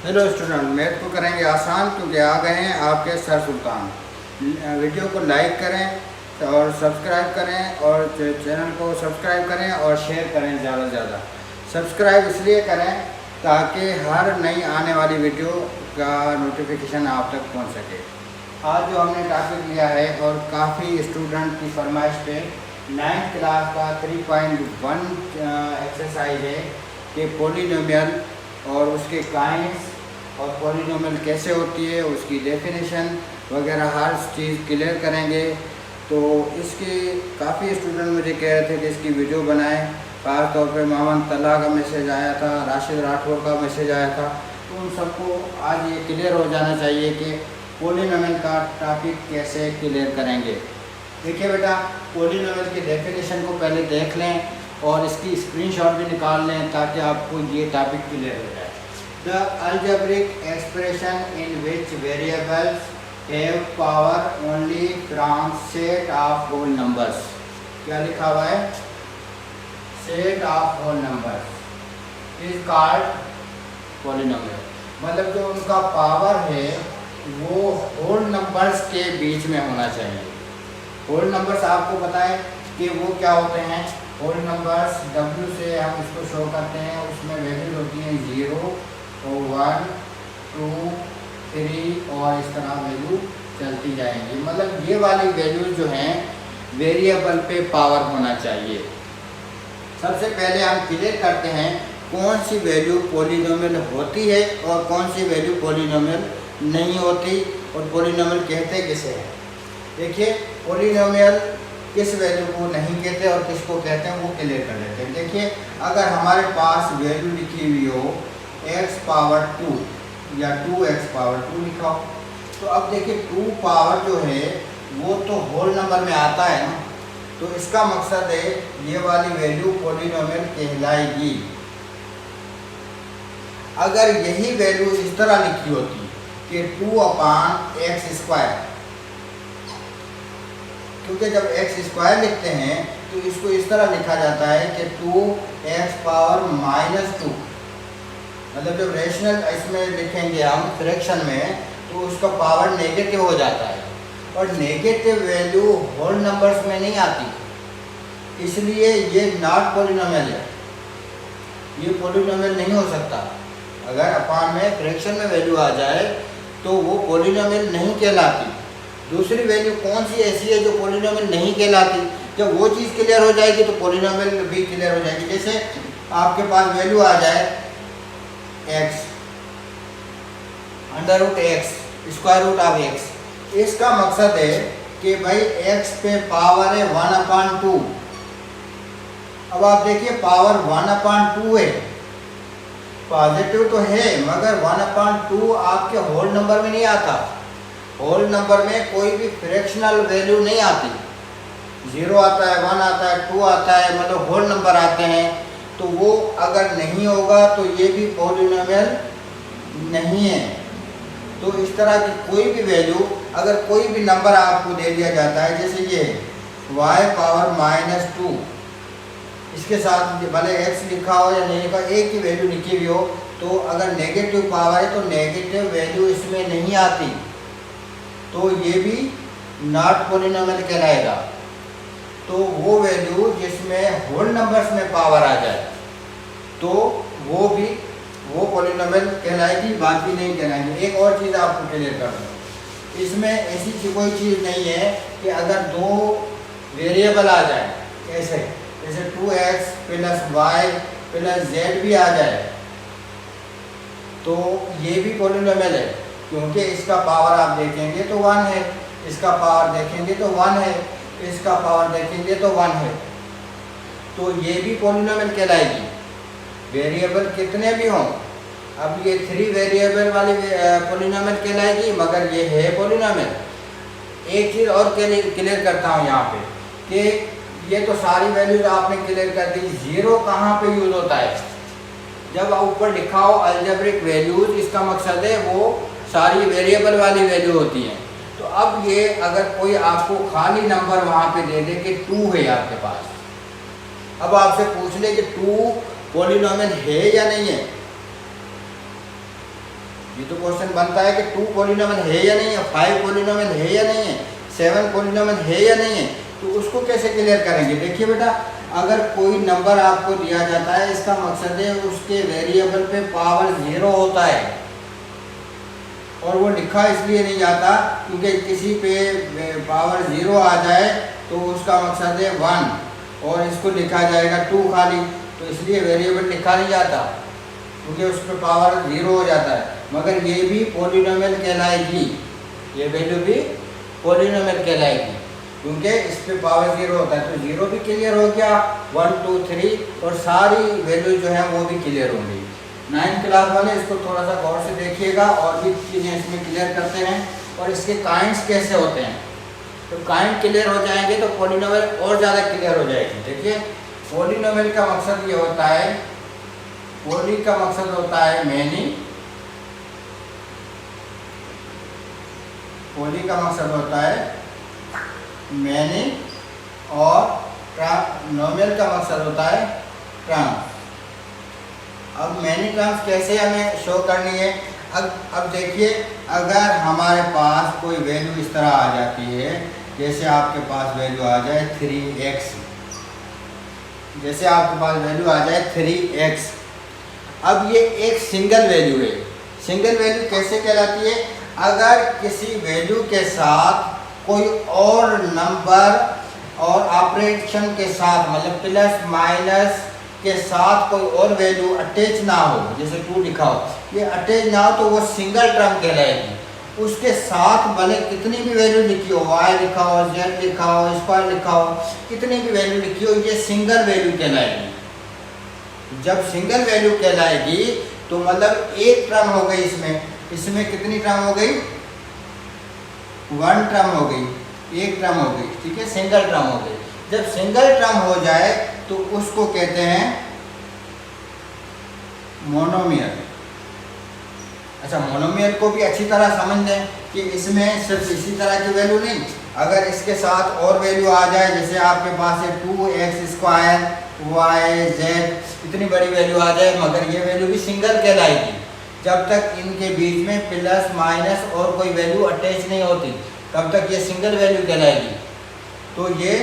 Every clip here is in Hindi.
हेलो स्टूडेंट, मैथ को करेंगे आसान क्योंकि आ गए हैं आपके सर सुल्तान। वीडियो को लाइक करें और सब्सक्राइब करें और चैनल को सब्सक्राइब करें और शेयर करें ज़्यादा से ज़्यादा। सब्सक्राइब इसलिए करें ताकि हर नई आने वाली वीडियो का नोटिफिकेशन आप तक पहुंच सके। आज जो हमने टॉपिक लिया है और काफ़ी स्टूडेंट की फरमाइश पे 9th क्लास का 3.1 एक्सरसाइज है कि पॉलिनोमियल और उसके काइंड्स और पॉलिनोमियल कैसे होती है, उसकी डेफिनेशन वगैरह हर चीज़ क्लियर करेंगे। तो इसके काफ़ी स्टूडेंट मुझे कह रहे थे कि इसकी वीडियो बनाएं। ख़ास तौर पे मोहम्मद तला का मैसेज आया था, राशिद राठौर का मैसेज आया था। तो उन सबको आज ये क्लियर हो जाना चाहिए कि पॉलिनोमियल का टॉपिक कैसे क्लियर करेंगे। देखिए बेटा, पॉलिनोमियल की डेफिनेशन को पहले देख लें और इसकी स्क्रीनशॉट भी निकाल लें ताकि आपको ये टॉपिक क्लियर हो जाए। The algebraic expression in which variables have power only from set of whole numbers। क्या लिखा हुआ है? Set of whole numbers is called polynomial। मतलब जो उनका पावर है वो होल नंबर्स के बीच में होना चाहिए। होल नंबर्स आपको पता है कि वो क्या होते हैं। होल नंबर्स W से हम इसको शो करते हैं, उसमें वैल्यूज होती हैं 0 और 1 2 3 और इस तरह वैल्यू चलती जाएंगी। मतलब ये वाली वैल्यूज जो हैं वेरिएबल पे पावर होना चाहिए। सबसे पहले हम क्लियर करते हैं कौन सी वैल्यू पॉलिनोमियल होती है और कौन सी वैल्यू पॉलिनोमियल नहीं होती और पॉलिनोमियल कहते किसे हैं। देखिए, पॉलिनोमियल किस वैल्यू को नहीं कहते और किसको कहते हैं वो क्लियर कर लेते हैं। देखिए, अगर हमारे पास वैल्यू लिखी हुई हो x पावर 2 या 2x पावर 2 लिखा हो, तो अब देखिए 2 पावर जो है वो तो होल नंबर में आता है ना। तो इसका मकसद है ये वाली वैल्यू पॉलिनोमियल कहलाएगी। अगर यही वैल्यू इस तरह लिखी होती कि 2/x², क्योंकि जब x² लिखते हैं तो इसको इस तरह लिखा जाता है कि 2x पावर -2। मतलब जब रेशनल इसमें लिखेंगे हम फ्रैक्शन में तो उसका पावर नेगेटिव हो जाता है और नेगेटिव वैल्यू होल नंबर्स में नहीं आती, इसलिए ये नॉट पॉलिनोमियल है। ये पॉलिनोमियल नहीं हो सकता। अगर अपान में फ्रैक्शन में वैल्यू आ जाए तो वो पॉलिनोमियल नहीं कहलाती। दूसरी वैल्यू कौन सी ऐसी है जो पॉलिनोमियल नहीं कहलाती? जब वो चीज़ क्लियर हो जाएगी तो पॉलिनोमियल भी क्लियर हो जाएगी। जैसे आपके पास वैल्यू आ जाए x √x √x, इसका मकसद है कि भाई x पे पावर है 1/2। अब आप देखिए पावर 1/2 है, पॉजिटिव तो है मगर 1/2 आपके होल नंबर में नहीं आता। होल नंबर में कोई भी फ्रैक्शनल वैल्यू नहीं आती। 0 आता है, 1 आता है, 2 आता है, मतलब होल नंबर आते हैं। तो वो अगर नहीं होगा तो ये भी पॉलिनोमियल नहीं है। तो इस तरह की कोई भी वैल्यू, अगर कोई भी नंबर आपको दे दिया जाता है, जैसे ये y पावर -2, इसके साथ भले x लिखा हो या नहीं लिखा, एक ही वैल्यू लिखी हुई हो, तो अगर नेगेटिव पावर है तो नेगेटिव वैल्यू इसमें नहीं आती, तो ये भी नॉट पॉलिनोमियल कहलाएगा। तो वो वैल्यू जिसमें होल नंबर्स में पावर आ जाए तो वो पॉलिनोमियल कहलाएगी, बाकी नहीं कहलाएगी। एक और चीज़ आपको क्लियर कर दूँ, इसमें ऐसी कोई चीज़ नहीं है कि अगर दो वेरिएबल आ जाए ऐसे, जैसे 2x + y + z भी आ जाए तो ये भी पॉलिनोमियल है, क्योंकि इसका पावर आप देखेंगे तो 1 है, इसका पावर देखेंगे तो 1 है, इसका पावर देखेंगे तो 1 है। तो ये भी पॉलिनोमियल कहलाएगी, वेरिएबल कितने भी हों। अब ये 3 वेरिएबल वाली पॉलिनोमियल कहलाएगी, मगर ये है पॉलिनोमियल। एक चीज़ और क्लियर करता हूँ यहाँ पे कि ये तो सारी वैल्यूज आपने क्लियर कर दी। 0 कहाँ पे यूज़ होता है? जब ऊपर लिखा हो अलजेब्रिक वैल्यूज, इसका मकसद है वो सारी वेरिएबल वाली वैल्यू होती हैं। तो अब ये अगर कोई आपको खाली नंबर वहाँ पे दे दे कि 2 है आपके पास, अब आपसे पूछ ले कि 2 पॉलिनोमियल है या नहीं है, ये तो क्वेश्चन बनता है कि 2 पॉलिनोमियल है या नहीं है, 5 पॉलिनोमियल है या नहीं है, 7 पॉलिनोमियल है या नहीं है। तो उसको कैसे क्लियर करेंगे? देखिए बेटा, अगर कोई नंबर आपको दिया जाता है, इसका मकसद है उसके वेरिएबल पे पावर 0 होता है, और वो लिखा इसलिए नहीं जाता क्योंकि किसी पे पावर 0 आ जाए तो उसका मकसद है 1 और इसको लिखा जाएगा 2 खाली, तो इसलिए वेरिएबल लिखा नहीं जाता क्योंकि उस पर पावर 0 हो जाता है। मगर ये भी पॉलिनोमियल कहलाएगी, ये वैल्यू भी पॉलिनोमियल कहलाएगी क्योंकि इस पे पावर 0 होता है। तो 0 भी क्लियर हो गया, 1 2 3 और सारी वैल्यू जो है वो भी क्लियर होंगी। 9th क्लास वाले इसको थोड़ा सा गौर से देखिएगा और भी चीज़ें इसमें क्लियर करते हैं और इसके काइंड्स कैसे होते हैं। तो काइंड क्लियर हो जाएंगे तो पॉलिनोमियल और ज़्यादा क्लियर हो जाएगी। देखिए, पॉलिनोमियल का मकसद ये होता है, पॉली का मकसद होता है मैनी, पॉली का मकसद होता है मैनी और नोमियल का मकसद होता है टर्म्स। अब मैनी टर्म्स कैसे हमें शो करनी है? अब देखिए, अगर हमारे पास कोई वैल्यू इस तरह आ जाती है, जैसे आपके पास वैल्यू आ जाए 3x, जैसे आपके पास वैल्यू आ जाए 3x। अब ये एक सिंगल वैल्यू है। सिंगल वैल्यू कैसे कहलाती है? अगर किसी वैल्यू के साथ कोई और नंबर और ऑपरेशन के साथ, मतलब प्लस माइनस के साथ कोई और वैल्यू अटैच ना हो, जैसे 2 लिखा हो, ये अटैच ना हो तो वो सिंगल टर्म कहलाएगी। उसके साथ भले कितनी भी वैल्यू लिखी हो, y लिखा हो, z लिखा हो, स्क्वायर लिखा हो, कितनी भी वैल्यू लिखी हो, ये सिंगल वैल्यू कहलाएगी। जब सिंगल वैल्यू कहलाएगी तो मतलब एक टर्म हो गई, इसमें कितनी टर्म हो गई? 1 टर्म हो गई, एक टर्म हो गई, ठीक है, सिंगल टर्म हो गई। जब सिंगल टर्म हो जाए तो उसको कहते हैं मोनोमियल। अच्छा, मोनोमियल को भी अच्छी तरह समझ लें कि इसमें सिर्फ इसी तरह की वैल्यू नहीं, अगर इसके साथ और वैल्यू आ जाए, जैसे आपके पास है 2x स्क्वायर y z, इतनी बड़ी वैल्यू आ जाए, मगर ये वैल्यू भी सिंगल कहलाएगी जब तक इनके बीच में प्लस माइनस और कोई वैल्यू अटैच नहीं होती, तब तक ये सिंगल वैल्यू कहलाएगी। तो ये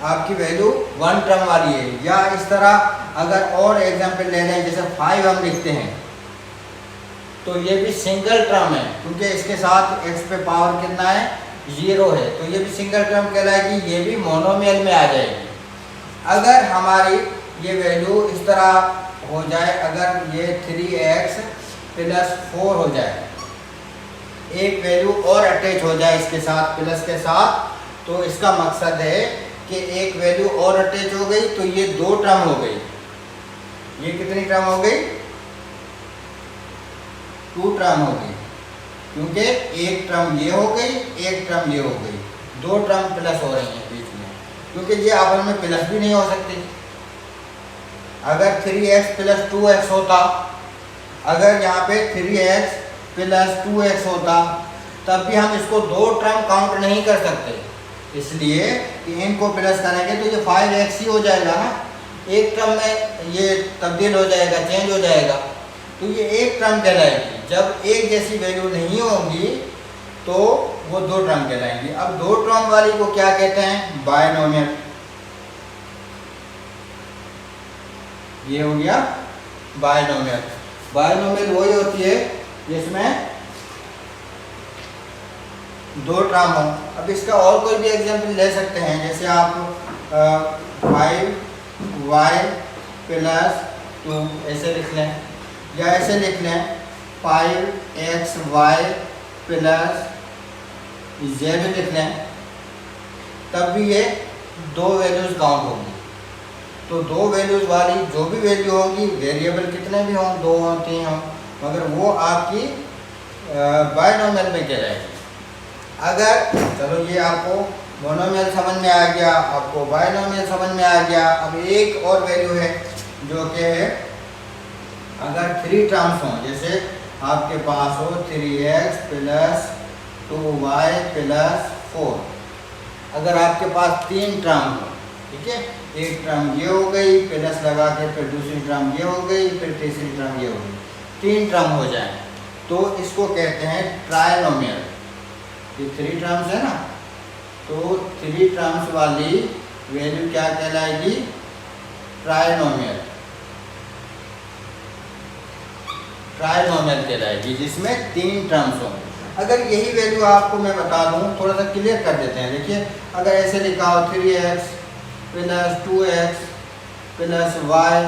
आपकी वैल्यू 1 टर्म वाली है। या इस तरह अगर और एग्जांपल ले लें, जैसे 5 हम लिखते हैं तो ये भी सिंगल टर्म है क्योंकि इसके साथ x पे पावर कितना है? 0 है, तो ये भी सिंगल टर्म कहलाएगी, ये भी मोनोमियल में आ जाएगी। अगर हमारी ये वैल्यू इस तरह हो जाए, अगर ये 3x प्लस 4 हो जाए, एक वैल्यू और अटैच हो जाए इसके साथ, प्लस के साथ, तो इसका मकसद है कि एक वैल्यू और अटैच हो गई तो ये 2 टर्म हो गई। ये कितनी टर्म हो गई? 2 टर्म हो गई, क्योंकि एक टर्म ये हो गई, एक टर्म ये हो गई, 2 टर्म प्लस हो रही हैं बीच में, क्योंकि ये आपस में प्लस भी नहीं हो सकती। अगर 3x प्लस 2x होता, अगर यहाँ पे 3x प्लस 2x होता, तब भी हम इसको 2 टर्म काउंट नहीं कर सकते, इसलिए कि इनको प्लस करेंगे तो ये 5x ही हो जाएगा ना, एक टर्म में ये तब्दील हो जाएगा, चेंज हो जाएगा, तो ये एक टर्म कहलाएगी। जब एक जैसी वैल्यू नहीं होगी तो वो 2 टर्म कहलाएंगी। अब 2 टर्म वाली को क्या कहते हैं? बायनोमियल। ये हो गया बायनोमियल। बायनोमियल वही होती है जिसमें 2 टर्म हो। अब इसका और कोई भी एग्जांपल ले सकते हैं, जैसे आप 5y प्लस 2 ऐसे लिख लें, या ऐसे लिख लें 5xy प्लस z लिख लें, तब भी ये 2 वैल्यूज काउंट होंगी। तो 2 वैल्यूज वाली जो भी वैल्यू होगी, वेरिएबल कितने भी हों, 2 हों 3 हों, मगर वो आपकी बायनोमियल में कहलाएगी। अगर चलो ये आपको मोनोमियल समझ में आ गया, आपको बायनोमियल समझ में आ गया। अब एक और वैल्यू है जो कि है अगर 3 टर्म्स हों, जैसे आपके पास हो 3x प्लस 2y प्लस 4, अगर आपके पास 3 टर्म हो, ठीक है, एक टर्म ये हो गई, प्लस लगा के फिर दूसरी टर्म ये हो गई, फिर तीसरी टर्म ये हो गई, 3 टर्म हो जाए, तो इसको कहते हैं ट्राइनोमियल। ये 3 टर्म्स है ना, तो 3 टर्म्स वाली वैल्यू क्या कहलाएगी? ट्राइनोमियल। ट्राइनोमियल कहलाएगी जिसमें 3 टर्म्स हों। अगर यही वैल्यू आपको मैं बता दूं, थोड़ा सा क्लियर कर देते हैं। देखिए अगर ऐसे लिखा हो 3x plus 2x plus y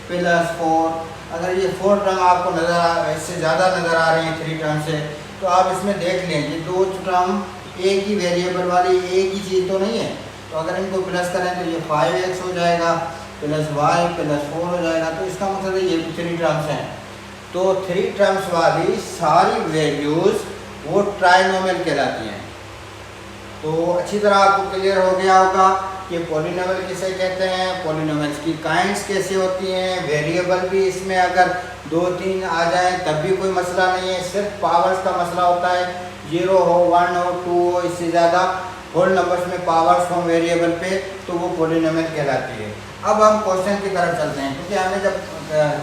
plus 4, अगर ये 4 टर्म आपको नज़र इससे ज़्यादा नज़र आ रही हैं 3 टर्म से, तो आप इसमें देख लें कि 2 टर्म एक ही वेरिएबल वाली एक ही चीज़ तो नहीं है। तो अगर इनको प्लस करें तो ये 5x हो जाएगा प्लस y प्लस 4 हो जाएगा। तो इसका मतलब है ये भी 3 टर्म्स हैं। तो 3 टर्म्स वाली सारी वैल्यूज़ वो ट्राइनोमियल कहलाती हैं। तो अच्छी तरह आपको क्लियर हो गया होगा कि पॉलिनोमियल किसे कहते हैं, पॉलिनोमियल्स की काइंड्स कैसे होती हैं, वेरिएबल भी इसमें अगर 2-3 आ जाए तब भी कोई मसला नहीं है, सिर्फ पावर्स का मसला होता है। 0 हो, 1 हो, 2 हो, इससे ज़्यादा होल नंबर्स में पावर्स हो वेरिएबल पे, तो वो पॉलिनोमियल कहलाती है। अब हम क्वेश्चन की तरफ चलते हैं, क्योंकि हमें जब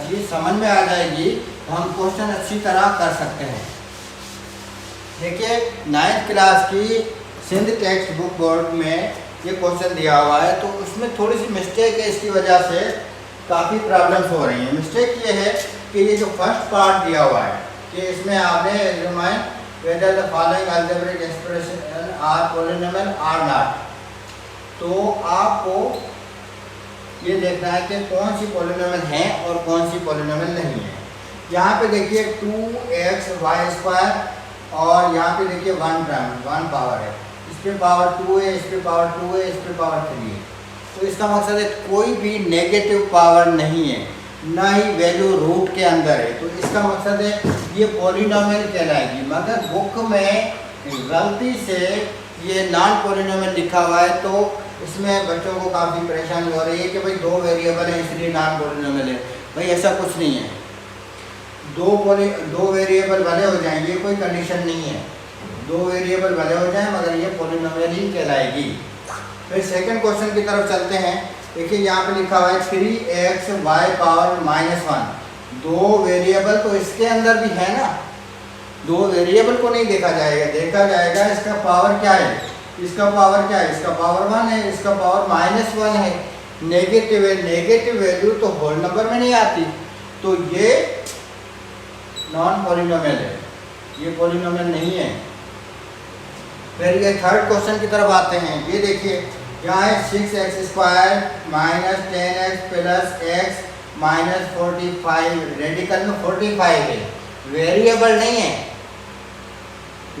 चीज़ समझ में आ जाएगी तो हम क्वेश्चन अच्छी तरह कर सकते हैं। देखिए 9th क्लास की सिंध टेक्स्ट बुक बोर्ड में ये क्वेश्चन दिया हुआ है, तो उसमें थोड़ी सी मिस्टेक है, इसकी वजह से काफ़ी प्रॉब्लम्स हो रही हैं। मिस्टेक ये है कि ये जो फर्स्ट पार्ट दिया हुआ है कि इसमें आपने remind whether the following algebraic expression are polynomial or not, तो आपको ये देखना है कि कौन सी पॉलिनोमियल है और कौन सी पॉलिनोमियल नहीं है। यहाँ पे देखिए 2xy² और यहाँ पे देखिए 1 पावर है, इस पे पावर 2 है, इस पे पावर 2 है, इस पे पावर 3 है। तो इसका मकसद है कोई भी नेगेटिव पावर नहीं है, ना ही वैल्यू रूट के अंदर है। तो इसका मकसद है ये पॉलिनोमियल कहलाएगी। मगर बुक में गलती से ये नॉन पॉलिनोमियल लिखा हुआ है, तो इसमें बच्चों को काफ़ी परेशानी हो रही है कि भाई 2 वेरिएबल है इसलिए नॉन पॉलिनोमियल है। भाई ऐसा कुछ नहीं है, 2 वेरिएबल भले हो जाएं, ये कोई कंडीशन नहीं है। 2 वेरिएबल भले हो जाएं मगर ये पॉलिनोमियल ही कहलाएगी। फिर सेकंड क्वेश्चन की तरफ चलते हैं। देखिए यहाँ पे लिखा हुआ है 3xy पावर -1। 2 वेरिएबल तो इसके अंदर भी है ना, 2 वेरिएबल को नहीं देखा जाएगा, देखा जाएगा इसका पावर क्या है, इसका पावर क्या है, इसका पावर 1 है, इसका पावर -1 है। नेगेटिव है, नेगेटिव वैल्यू तो होल नंबर में नहीं आती, तो ये नॉन पॉलिनोमियल है, ये पॉलिनोमियल नहीं है। फिर ये थर्ड क्वेश्चन की तरफ आते हैं। ये देखिए यहाँ है 6x² - 10x plus x - 45, radical में 45 है, वेरिएबल नहीं है।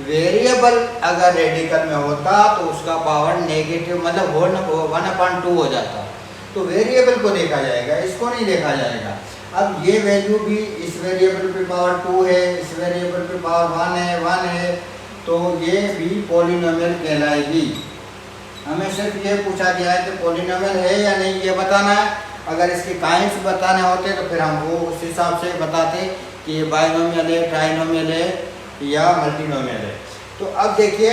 वेरिएबल अगर रेडिकल में होता तो उसका पावर नेगेटिव मतलब 1/2 हो जाता, तो वेरिएबल को देखा जाएगा, इसको नहीं देखा जाएगा। अब ये वैल्यू भी इस वेरिएबल पे पावर 2 है, इस वेरिएबल पे पावर 1 है, तो ये भी पॉलिनोमियल कहलाएगी। हमें सिर्फ ये पूछा गया है कि पॉलिनोमियल है या नहीं ये बताना है। अगर इसके काइंड्स बताने होते तो फिर हम वो उस हिसाब से बताते कि ये बाइनोमियल है, ट्राइनोमियल है या मल्टीनोमियल है। तो अब देखिए,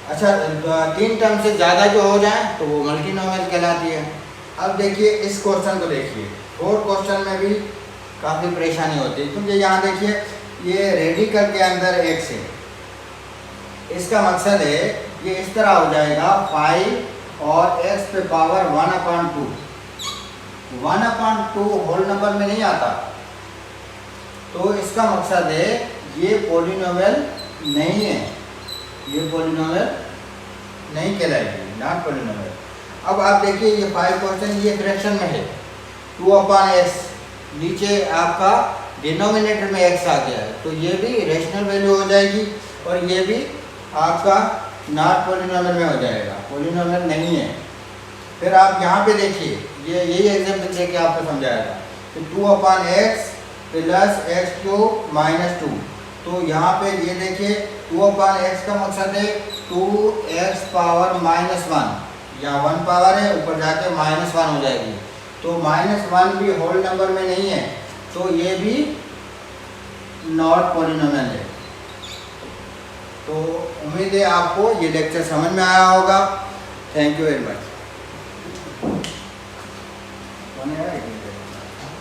अच्छा 3 टर्म से ज़्यादा जो हो जाए तो वो मल्टीनोमियल कहलाती है। अब देखिए इस क्वेश्चन को देखिए, 4th क्वेश्चन में भी काफ़ी परेशानी होती है, क्योंकि यहाँ देखिए ये रेडिकल के अंदर x है। इसका मकसद है ये इस तरह हो जाएगा 5 और x पे पावर 1/2। 1/2 होल नंबर में नहीं आता, तो इसका मकसद है ये पॉलिनोमियल नहीं है, ये पॉलिनोमियल नहीं कहलाएगी, नॉट पॉलिनोमियल। अब आप देखिए ये 5 क्वेश्चन ये फ्रैक्शन में है, 2/x, नीचे आपका डिनोमिनेटर में x आ गया है, तो ये भी रेशनल वैल्यू हो जाएगी और ये भी आपका नॉट पॉलिनोमियल में हो जाएगा, पॉलिनोमियल नहीं है। फिर आप यहाँ पे देखिए, ये यही एग्जाम्पल देके आपको समझाएगा कि 2/x प्लस x³ - 2, तो यहाँ पे ये देखिए 2/x का मकसद है 2x पावर -1, यहाँ 1 पावर है, ऊपर जाके -1 हो जाएगी, तो -1 भी होल नंबर में नहीं है, तो ये भी नॉट पॉलिनोमियल है। तो उम्मीद है आपको ये लेक्चर समझ में आया होगा। Thank you very much.